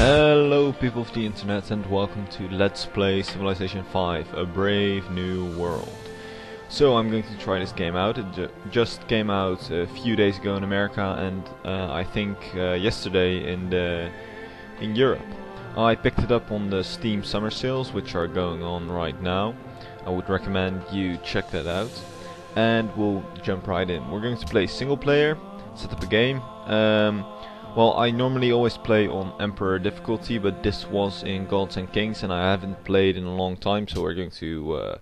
Hello people of the internet and welcome to Let's Play Civilization 5, A Brave New World. So I'm going to try this game out. It just came out a few days ago in America and I think yesterday in Europe. I picked it up on the Steam summer sales, which are going on right now. I would recommend you check that out. And we'll jump right in. We're going to play single player, set up a game. Well, I normally always play on Emperor difficulty, but this was in Gods and Kings and I haven't played in a long time, so we're going to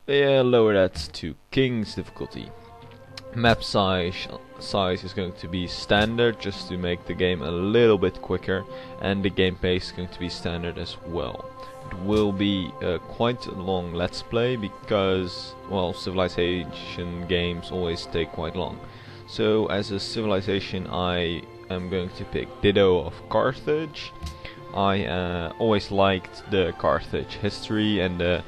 lower that to Kings difficulty. Map size is going to be standard, just to make the game a little bit quicker, and the game pace is going to be standard as well. It will be quite a long let's play because, well, civilization games always take quite long. So as a civilization I'm going to pick Dido of Carthage. I always liked the Carthage history and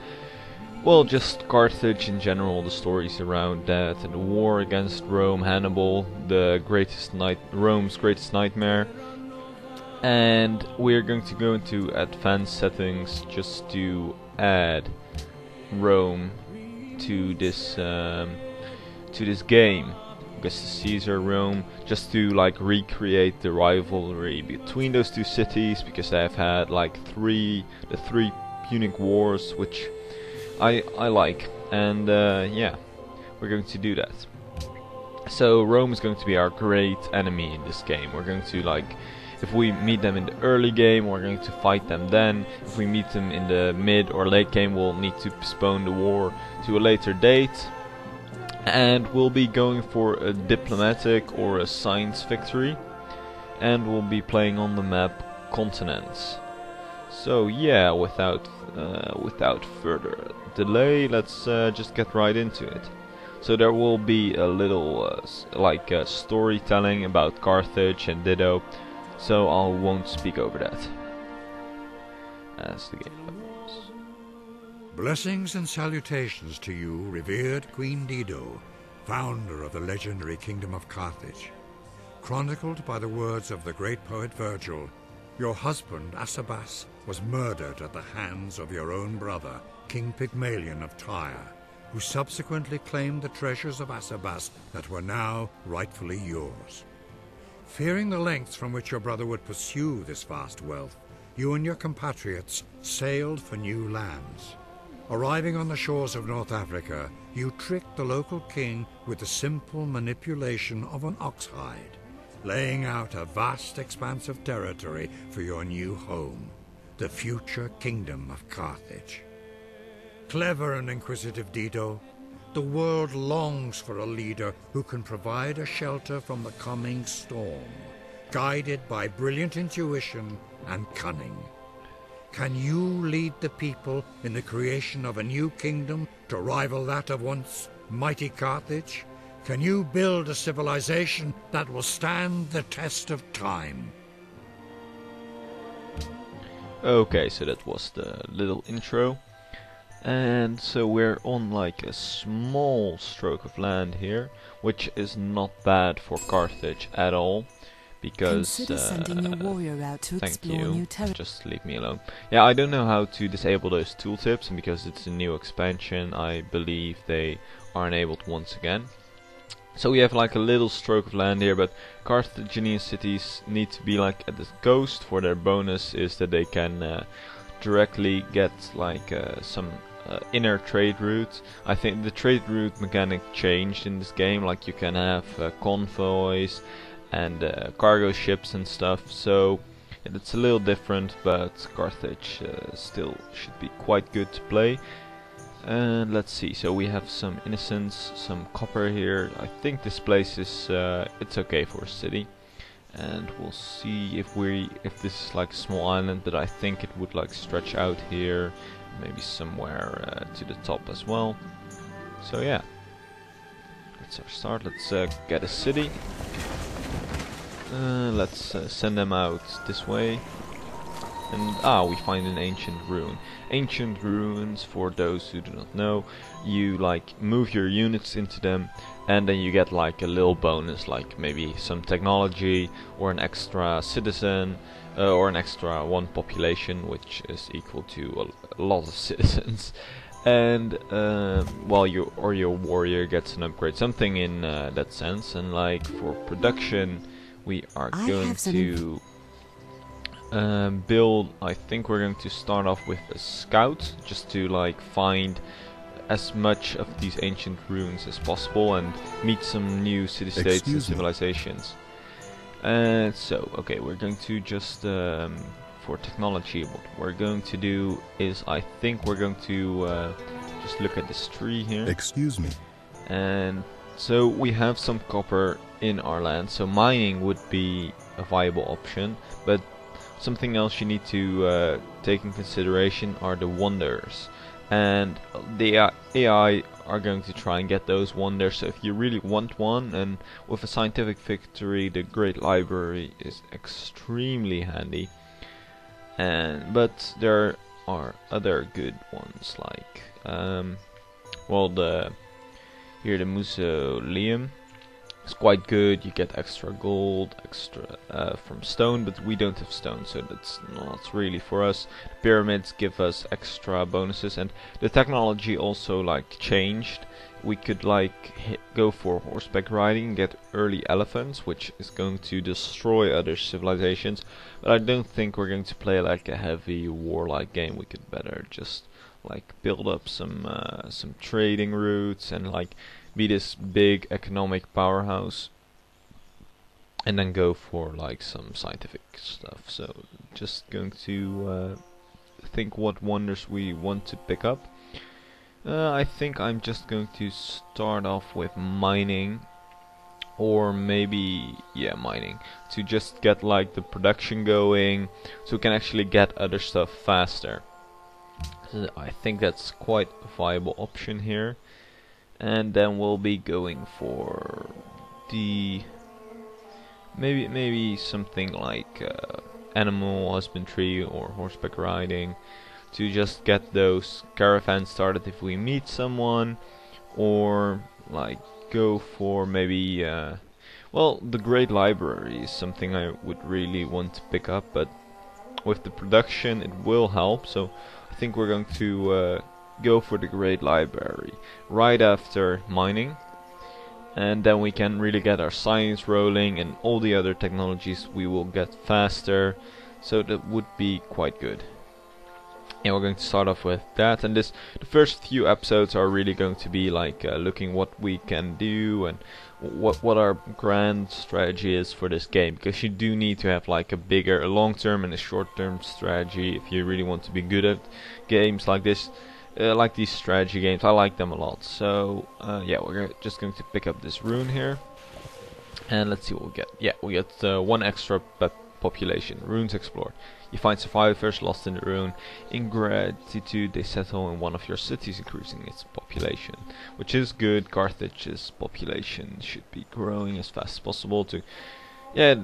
well, just Carthage in general, the stories around that, and the war against Rome, Hannibal, Rome's greatest nightmare. And we're going to go into advanced settings just to add Rome to this game. Augustus Caesar, Rome, just to like recreate the rivalry between those two cities, because they have had like the three Punic Wars, which I like, and yeah, we're going to do that. So Rome is going to be our great enemy in this game. We're going to, like, if we meet them in the early game, we're going to fight them then. If we meet them in the mid or late game, we'll need to postpone the war to a later date. And we'll be going for a diplomatic or a science victory, and we'll be playing on the map continents. So yeah, without further delay, let's just get right into it. So there will be a little storytelling about Carthage and Dido, so I won't speak over that as the game goes. Blessings and salutations to you, revered Queen Dido, founder of the legendary kingdom of Carthage. Chronicled by the words of the great poet Virgil, your husband Asabas was murdered at the hands of your own brother, King Pygmalion of Tyre, who subsequently claimed the treasures of Asabas that were now rightfully yours. Fearing the lengths from which your brother would pursue this vast wealth, you and your compatriots sailed for new lands. Arriving on the shores of North Africa, you tricked the local king with the simple manipulation of an ox hide, laying out a vast expanse of territory for your new home, the future kingdom of Carthage. Clever and inquisitive Dido, the world longs for a leader who can provide a shelter from the coming storm, guided by brilliant intuition and cunning. Can you lead the people in the creation of a new kingdom to rival that of once mighty Carthage? Can you build a civilization that will stand the test of time? Okay, so that was the little intro. And so we're on like a small stroke of land here, which is not bad for Carthage at all. Because consider sending your warrior out to explore new territory. Just leave me alone. Yeah, I don't know how to disable those tooltips, and because it's a new expansion, I believe they are enabled once again. So we have like a little stroke of land here, but Carthaginian cities need to be like at the coast. For their bonus is that they can directly get like some inner trade route. I think the trade route mechanic changed in this game. Like you can have convoys and cargo ships and stuff, so it's a little different, but Carthage still should be quite good to play. And let's see, so we have some innocence, some copper here. I think this place is it's okay for a city, and we'll see if this is like a small island, but I think it would like stretch out here, maybe somewhere to the top as well. So yeah, that's our start. Let's get a city. Let's send them out this way. and we find an ancient ruin. Ancient ruins, for those who do not know, you like move your units into them, and then you get like a little bonus, like maybe some technology or an extra citizen, or an extra one population, which is equal to a lot of citizens. And well, your warrior gets an upgrade, something in that sense. And like for production, we are going to build. I think we're going to start off with a scout, just to like find as much of these ancient ruins as possible and meet some new city-states and civilizations. And so, okay, we're going to just for technology, what we're going to do is, I think we're going to just look at this tree here. Excuse me. And so we have some copper in our land, so mining would be a viable option, but something else you need to take in consideration are the wonders. And the AI are going to try and get those wonders, so if you really want one, and with a scientific victory, the Great Library is extremely handy. But there are other good ones, like well, the mausoleum is quite good. You get extra gold, extra from stone, but we don't have stone, so that's not really for us. The pyramids give us extra bonuses, and the technology also like changed. We could like go for horseback riding and get early elephants, which is going to destroy other civilizations. But I don't think we're going to play like a heavy warlike game. We could better just like build up some trading routes and like be this big economic powerhouse, and then go for like some scientific stuff. So just going to think what wonders we want to pick up. I think I'm just going to start off with mining, or maybe mining, to just get like the production going, so we can actually get other stuff faster. So I think that's quite a viable option here. And then we'll be going for the maybe something like animal husbandry or horseback riding, to just get those caravans started if we meet someone, or like go for maybe well, the Great Library is something I would really want to pick up, but with the production it will help, so I think we're going to go for the Great Library right after mining, and then we can really get our science rolling, and all the other technologies we will get faster, so that would be quite good. And we're going to start off with that, and the first few episodes are really going to be like looking what we can do and what our grand strategy is for this game, because you do need to have like a long-term and a short-term strategy if you really want to be good at games like this. Like these strategy games, I like them a lot. So yeah, we're just going to pick up this rune here, and let's see what we get. Yeah, we get one extra population. Runes explored. You find survivors lost in the rune. In gratitude, they settle in one of your cities, increasing its population, which is good. Carthage's population should be growing as fast as possible. It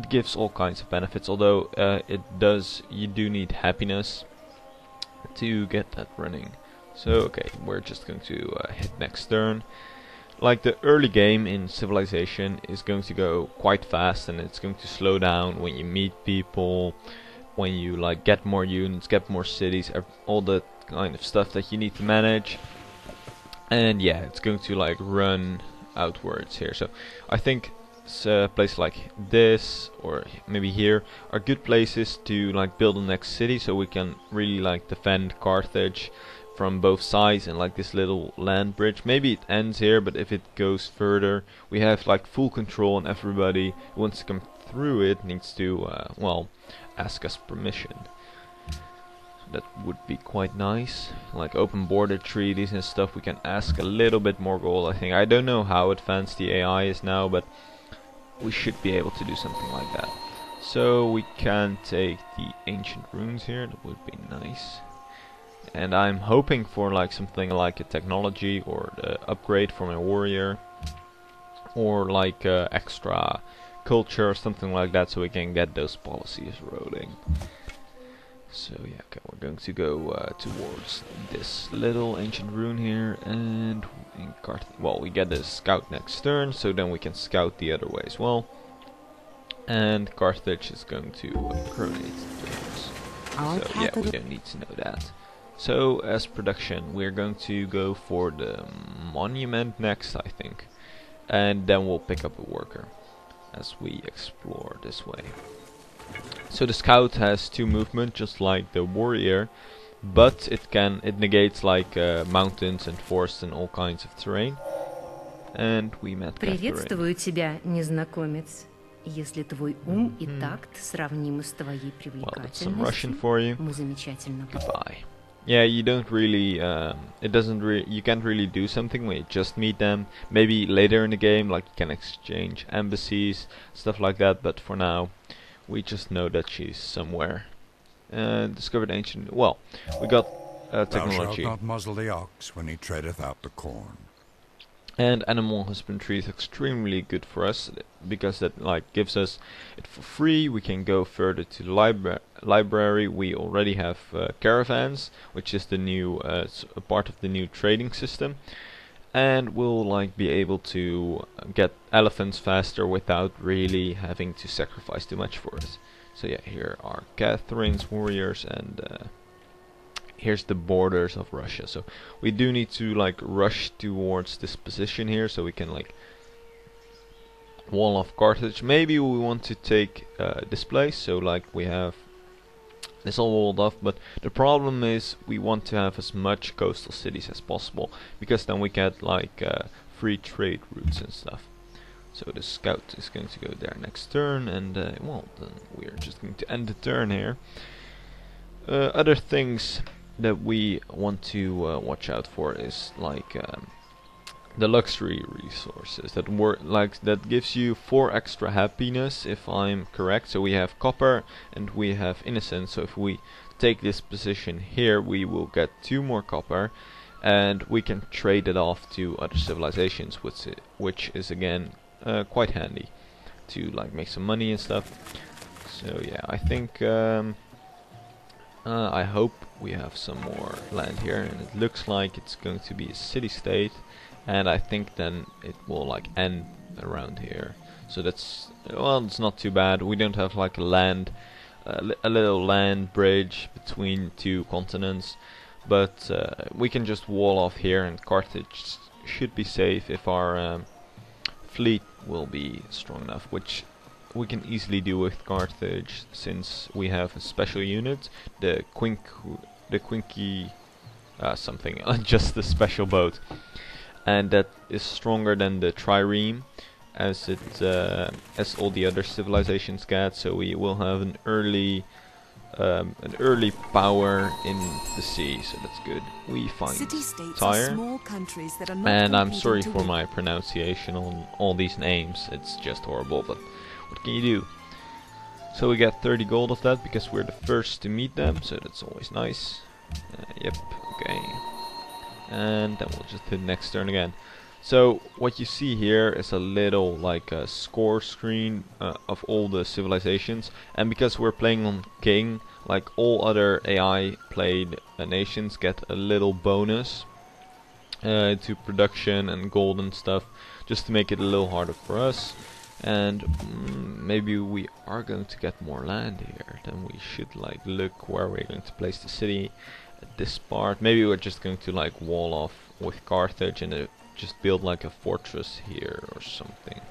gives all kinds of benefits. Although you do need happiness to get that running. So okay, we're just going to hit next turn. Like the early game in Civilization is going to go quite fast, and it's going to slow down when you meet people, when you like get more units, get more cities, all that kind of stuff that you need to manage. And yeah, it's going to like run outwards here. So I think a place like this, or maybe here, are good places to like build the next city, so we can really like defend Carthage from both sides, and like this little land bridge. Maybe it ends here, but if it goes further, we have like full control, and everybody who wants to come through it needs to well, ask us permission. So that would be quite nice. Like open border treaties and stuff, we can ask a little bit more gold, I think. I don't know how advanced the AI is now, but we should be able to do something like that. So we can take the ancient runes here, that would be nice. And I'm hoping for like something like a technology or the upgrade for my warrior, or like extra culture or something like that, so we can get those policies rolling. So yeah, okay, we're going to go towards this little ancient ruin here, and in well, we get the scout next turn, so then we can scout the other way as well. And Carthage is going to coronate turns. So yeah, we don't need to know that. So as production, we're going to go for the monument next, I think, and then we'll pick up a worker as we explore this way. So the scout has 2 movement, just like the warrior, but it negates like mountains and forests and all kinds of terrain. And we met Приветствую тебя, незнакомец. Если твой ум и такт сравнимы с твоей привлекательностью, мы замечательно. Goodbye. Yeah, you don't really, you can't really do something when you just meet them. Maybe later in the game, like you can exchange embassies, stuff like that, but for now, we just know that she's somewhere. Discovered ancient, well, we got technology. Thou shalt not muzzle the ox when he treadeth out the corn. And animal husbandry is extremely good for us, because that like gives us it for free. We can go further to the library. We already have caravans, which is the new a part of the new trading system, and we'll like be able to get elephants faster without really having to sacrifice too much for it. So yeah, here are Catherine's warriors, and here's the borders of Russia. So we do need to like rush towards this position here, so we can like wall off Carthage. Maybe we want to take this place, so like we have this all walled off, but the problem is we want to have as much coastal cities as possible, because then we get like free trade routes and stuff. So the scout is going to go there next turn, and well, then we're just going to end the turn here. Other things that we want to watch out for is like the luxury resources that gives you 4 extra happiness, if I'm correct. So we have copper and we have innocence. So if we take this position here, we will get 2 more copper, and we can trade it off to other civilizations, which is again quite handy to like make some money and stuff. So yeah, I think I hope we have some more land here, and it looks like it's going to be a city-state, and I think then it will like end around here. So that's, well, it's not too bad. We don't have like a little land bridge between 2 continents, but we can just wall off here, and Carthage should be safe if our fleet will be strong enough, which we can easily do with Carthage, since we have a special unit, the Quinky something, just the special boat, and that is stronger than the trireme, as all the other civilizations get. So we will have an early power in the sea, so that's good. We find Tyre, and I'm sorry for my pronunciation on all these names, it's just horrible, but what can you do? So we get 30 gold of that because we're the first to meet them, so that's always nice. Yep, okay. And then we'll just hit next turn again. So what you see here is a little like a score screen of all the civilizations, and because we're playing on King, like all other AI played nations get a little bonus to production and gold and stuff, just to make it a little harder for us. And maybe we are going to get more land here. Then we should like look where we're going to place the city at this part. Maybe we're just going to like wall off with Carthage and just build like a fortress here or something.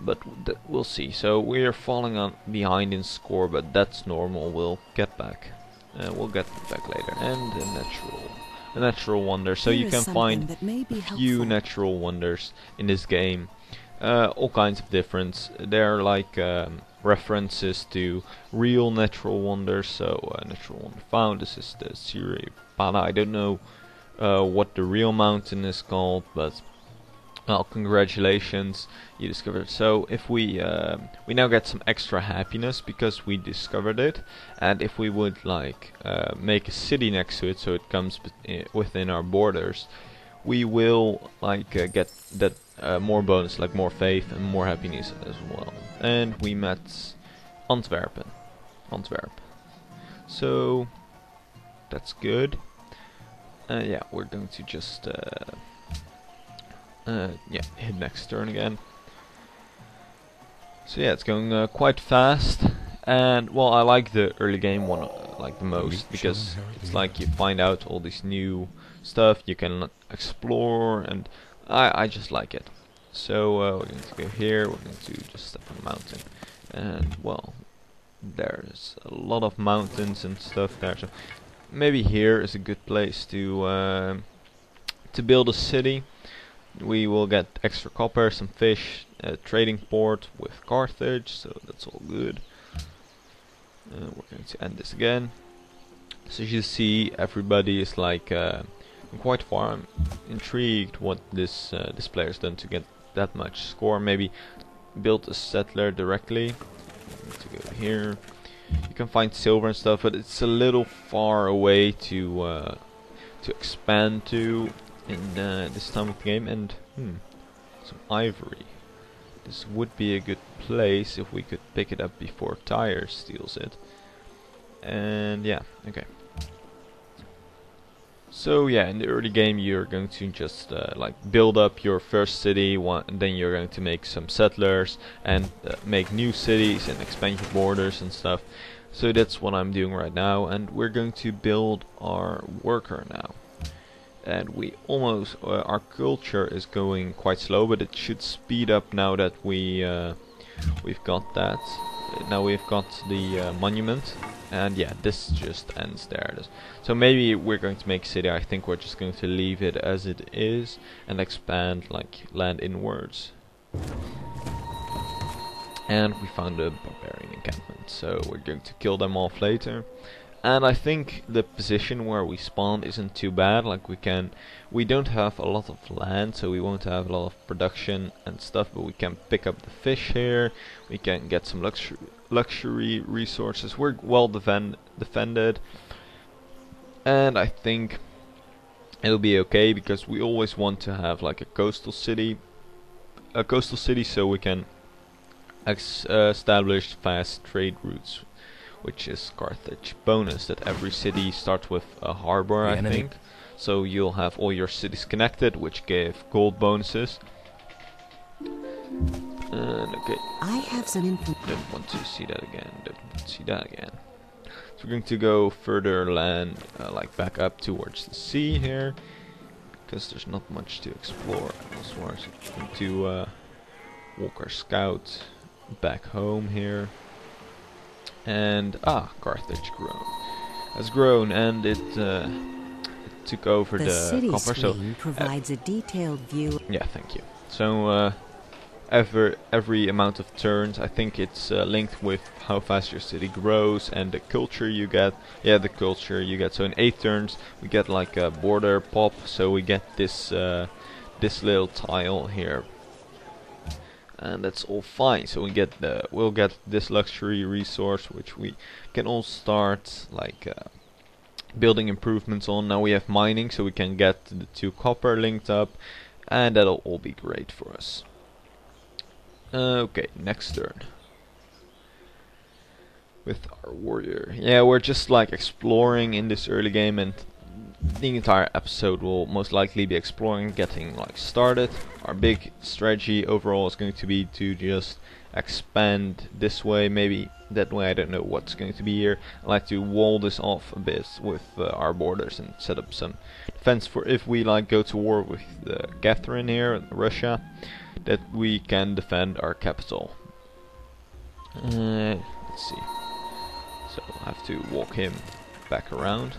But we'll see. So we're falling behind in score, but that's normal. We'll get back. We'll get back later. And a natural wonder. So you can find a few natural wonders in this game. All kinds of different. They're like references to real natural wonders. So natural wonder found. This is the Siripana. I don't know what the real mountain is called, but well, congratulations, you discovered it. So if we now get some extra happiness because we discovered it, and if we would like make a city next to it, so it comes within our borders, we will like get that more bonus, like more faith and more happiness as well. And we met Antwerp. So that's good. Yeah, we're going to just yeah, hit next turn again. So yeah, it's going quite fast, and well, I like the early game one like the most, because it's like you find out all this new stuff you can explore, and I just like it. So we're going to go here, we're going to just step on the mountain, and well, there's a lot of mountains and stuff there, so maybe here is a good place to build a city. We will get extra copper, some fish, a trading port with Carthage, so that's all good. We're going to end this again. So as you see, everybody is like quite far. I'm intrigued what this player's done to get that much score. Maybe build a settler directly. To go here. You can find silver and stuff, but it's a little far away to expand to in this time of the game. And some ivory. This would be a good place if we could pick it up before Tyre steals it. And yeah, okay. So yeah, in the early game you're going to just like build up your first city, and then you're going to make some settlers and make new cities and expand your borders and stuff. So that's what I'm doing right now, and we're going to build our worker now. And we almost, our culture is going quite slow, but it should speed up now that we've got that. Now we've got the monument, and yeah, this just ends there. So maybe we're going to make city. I think we're just going to leave it as it is and expand, like land inwards. And we found a barbarian encampment, so we're going to kill them off later. And I think the position where we spawn isn't too bad. Like we don't have a lot of land, so we won't have a lot of production and stuff, but we can pick up the fish here. We can get some luxury resources. We're well defended, and I think it'll be okay, because we always want to have like a coastal city, so we can establish fast trade routes, which is Carthage bonus, that every city starts with a harbor, I think. So you'll have all your cities connected, which give gold bonuses. And okay. I have some info. Don't want to see that again. Don't want to see that again. So we're going to go further land, like back up towards the sea here, because there's not much to explore elsewhere. So we're going to walk our scout back home here. And Carthage has grown, and it took over the copper. So provides a detailed view. Yeah, thank you. So every amount of turns, I think it's linked with how fast your city grows and the culture you get. Yeah, the culture you get. So in 8 turns we get like a border pop. So we get this this little tile here. And that's all fine. So we'll get this luxury resource, which we can all start like building improvements on. Now we have mining, so we can get the 2 copper linked up, and that'll all be great for us. Okay, next turn with our warrior. Yeah, we're just like exploring in this early game, and the entire episode will most likely be exploring, getting like started. Our big strategy overall is going to be to just expand this way, maybe that way. I don't know what's going to be here. I like to wall this off a bit with our borders and set up some defense for if we like go to war with Catherine here, Russia, that we can defend our capital. Let's see. So I'll have to walk him back around.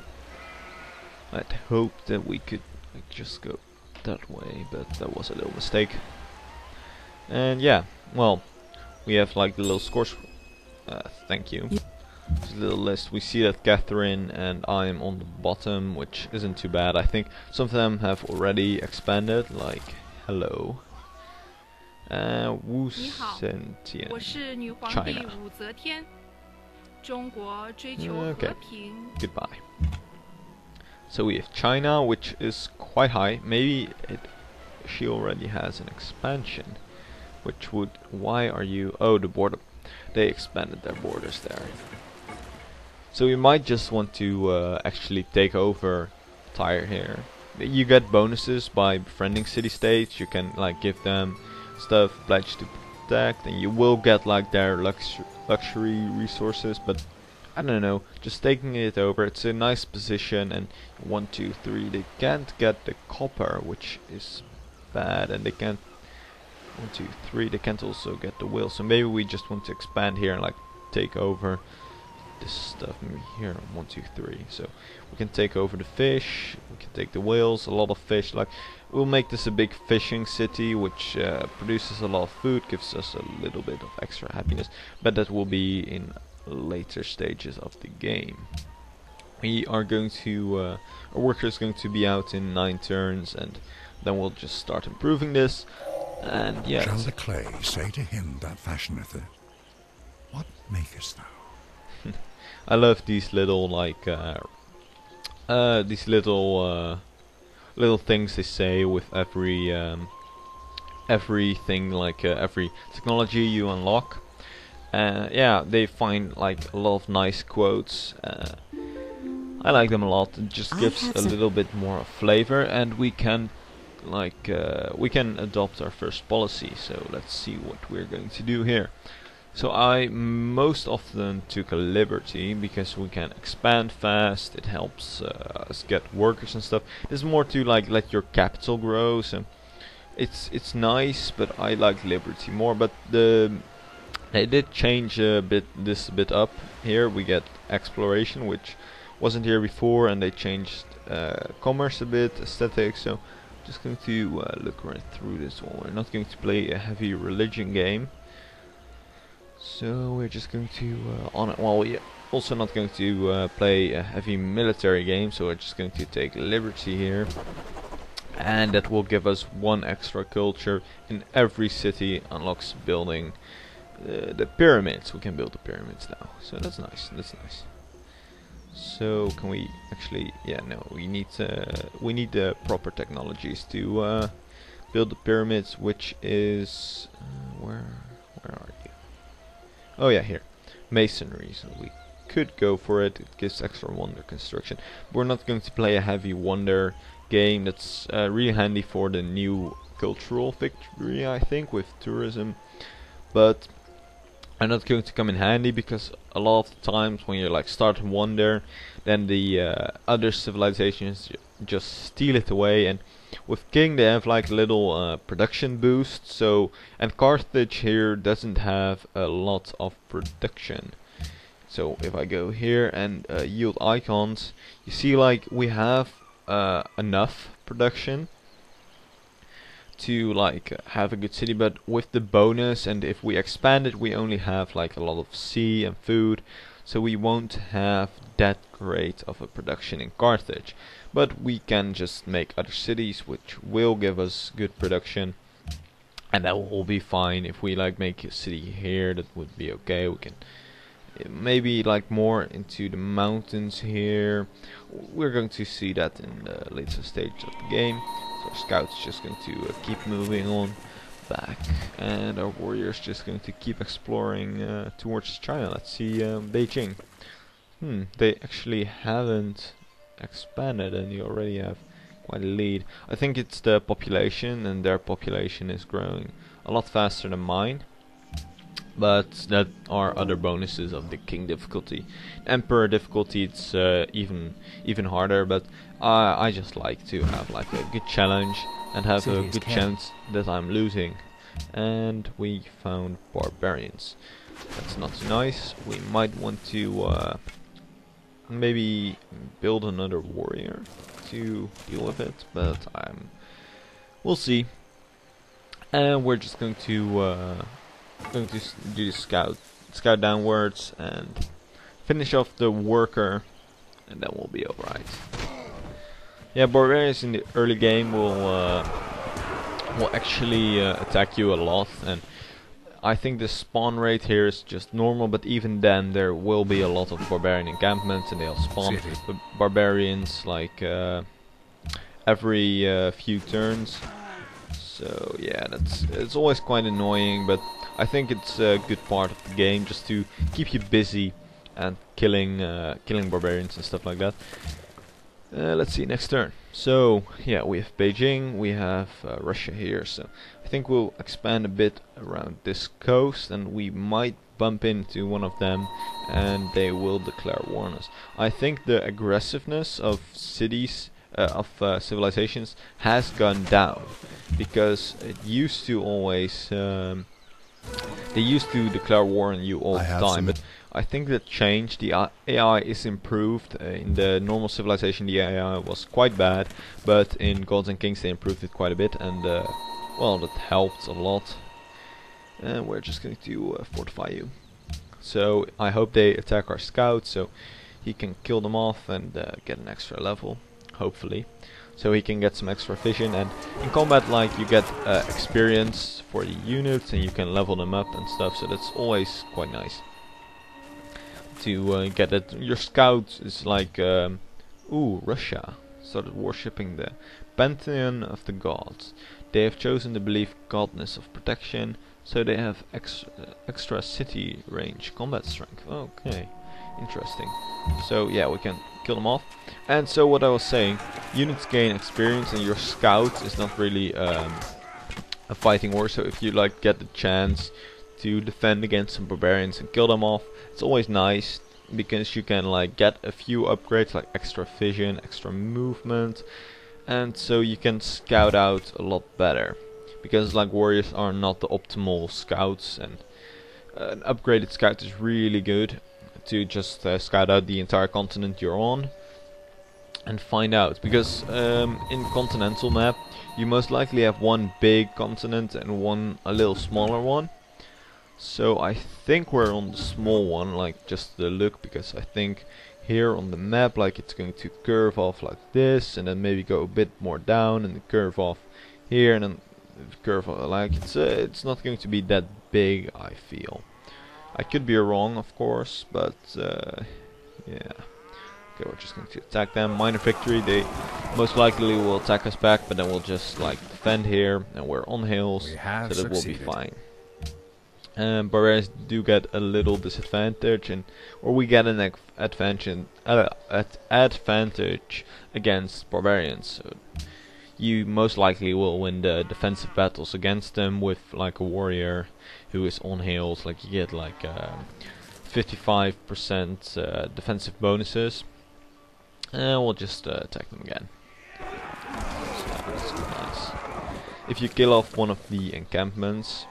I'd hope that we could like just go that way, but that was a little mistake. And yeah, well, we have like the little scores. Thank you. This little list. We see that Catherine and I am on the bottom, which isn't too bad. I think some of them have already expanded. Like, hello. Wu Sentian, China. Okay. Goodbye. So we have China, which is quite high. Maybe she already has an expansion, which would. Why are you? Oh, the border. They expanded their borders there. So we might just want to actually take over Tyre here. You get bonuses by befriending city-states. You can like give them stuff, pledge to protect, and you will get like their luxury resources, but I don't know, just taking it over, it's a nice position. And 1, 2, 3, they can't get the copper, which is bad, and they can't 1, 2, 3, they can't also get the wheel. So maybe we just want to expand here and like take over this stuff. Maybe here 1, 2, 3. So we can take over the fish, we can take the whales, a lot of fish. Like we'll make this a big fishing city, which produces a lot of food, gives us a little bit of extra happiness, but that will be in later stages of the game. We are going to our worker is going to be out in 9 turns, and then we'll just start improving this. And yeah, shall the clay say to him that fashioneth it, what makest thou? I love these little like these little things they say with everything, like every technology you unlock. Yeah, they find like a lot of nice quotes. I like them a lot. It just gives a little bit more flavor, and we can like we can adopt our first policy. So let's see what we're going to do here. So I most often took a liberty because we can expand fast. It helps us get workers and stuff. This is more to like let your capital grow. So it's nice, but I like liberty more. But they did change this a bit up. Here we get exploration, which wasn't here before, and they changed commerce a bit, aesthetics. So I'm just going to look right through this one. We're not going to play a heavy religion game. So we're just going to we're also not going to play a heavy military game, so we're just going to take liberty here, and that will give us 1 extra culture in every city. Unlocks building the pyramids. We can build the pyramids now, so that's nice. That's nice. So can we actually? Yeah, no. We need the proper technologies to build the pyramids, which is where are you? Oh yeah, here, masonry. So we could go for it. It gives extra wonder construction. We're not going to play a heavy wonder game. That's really handy for the new cultural victory, I think, with tourism. But I'm not going to come in handy because a lot of times when you like start wonder, then the other civilizations just steal it away. And with King they have like little production boost. So, and Carthage here doesn't have a lot of production. So if I go here and yield icons, you see like we have enough production to like have a good city, but with the bonus, and if we expand it, we only have like a lot of sea and food, so we won't have that great of a production in Carthage. But we can just make other cities which will give us good production, and that will be fine. If we like make a city here, that would be okay. We can maybe like more into the mountains here. We're going to see that in the later stage of the game. So our scouts just going to keep moving on back, and our warriors just going to keep exploring towards China. Let's see Beijing. They actually haven't expanded, and you already have quite a lead. I think it's the population, and their population is growing a lot faster than mine. But that are other bonuses of the king difficulty. Emperor difficulty, it's even harder, but I just like to have like a good challenge and have a good chance that I'm losing. And we found barbarians. That's not too nice. We might want to maybe build another warrior to deal with it, but we'll see. And we're just going to do the scout downwards and finish off the worker, and then we'll be alright. Yeah, barbarians in the early game will actually attack you a lot, and I think the spawn rate here is just normal, but even then there will be a lot of barbarian encampments, and they'll spawn barbarians like every few turns. So yeah, it's always quite annoying, but I think it's a good part of the game just to keep you busy and killing barbarians and stuff like that. Let's see, next turn. So yeah, we have Beijing, we have Russia here, so I think we'll expand a bit around this coast, and we might bump into one of them and they will declare war on us. I think the aggressiveness of cities, civilizations has gone down, because it used to always they used to declare war on you all the time, but I think that changed. The AI is improved. In the normal civilization the AI was quite bad, but in Gods and Kings they improved it quite a bit, and well, that helped a lot. And we're just going to fortify you. So I hope they attack our scouts, so he can kill them off and get an extra level, hopefully. So he can get some extra vision, and in combat, like, you get experience for the units and you can level them up and stuff, so that's always quite nice to get it. Your scout is like, ooh, Russia started worshipping the pantheon of the gods. They have chosen the belief godness of protection, so they have extra city range combat strength. Okay, interesting. So yeah, we can kill them off. And so what I was saying, units gain experience and your scout is not really a fighting war, so if you like get the chance to defend against some barbarians and kill them off, it's always nice, because you can like get a few upgrades like extra vision, extra movement, and so you can scout out a lot better, because like warriors are not the optimal scouts, and an upgraded scout is really good to just scout out the entire continent you're on and find out, because in continental map you most likely have one big continent and one a little smaller one. So I think we're on the small one, like just the look, because I think here on the map like it's going to curve off like this and then maybe go a bit more down and curve off here and then curve off, like it's not going to be that big, I feel. I could be wrong, of course, but yeah. Okay, we're just going to attack them. Minor victory. They most likely will attack us back, but then we'll just like defend here, and we're on hills, so that will be fine. Barbarians do get a little disadvantage, or we get an advantage against barbarians. So you most likely will win the defensive battles against them with like a warrior who is on hills. Like you get like 55% defensive bonuses, and we'll just attack them again. So that's nice. If you kill off one of the encampments,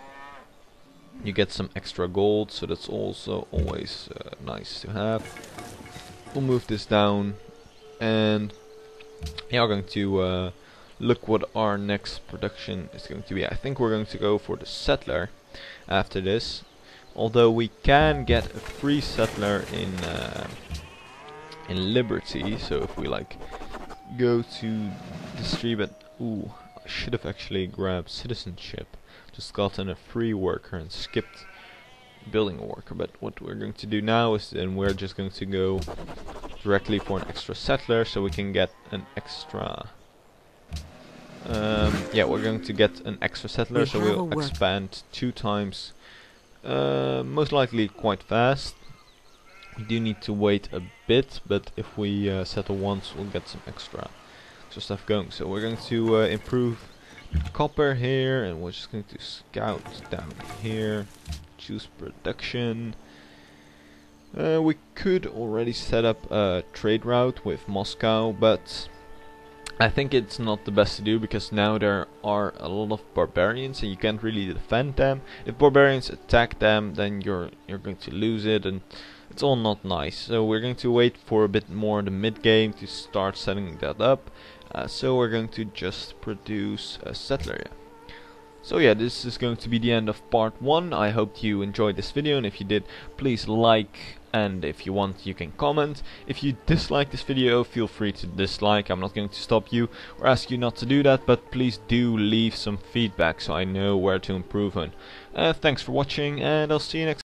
you get some extra gold, so that's also always nice to have. We'll move this down, and yeah, we're going to look what our next production is going to be. I think we're going to go for the settler after this, although we can get a free settler in Liberty. So if we like go to distribute, ooh, I should have actually grabbed citizenship. Just gotten a free worker and skipped building a worker, but what we're going to do now is then we're just going to go directly for an extra settler, so we can get an extra yeah, we're going to get an extra settler, so we'll expand 2 times, most likely quite fast. We do need to wait a bit, but if we settle once, we'll get some extra stuff going. So we're going to improve copper here, and we're just going to scout down here, choose production. We could already set up a trade route with Moscow, but I think it's not the best to do, because now there are a lot of barbarians and you can't really defend them. If barbarians attack them, then you're going to lose it, and it's all not nice. So we're going to wait for a bit more in the mid game to start setting that up. So we're going to just produce a settler. So yeah, this is going to be the end of part 1. I hope you enjoyed this video, and if you did, please like, and if you want, you can comment. If you dislike this video, feel free to dislike. I'm not going to stop you or ask you not to do that, but please do leave some feedback so I know where to improve on. Thanks for watching, and I'll see you next time.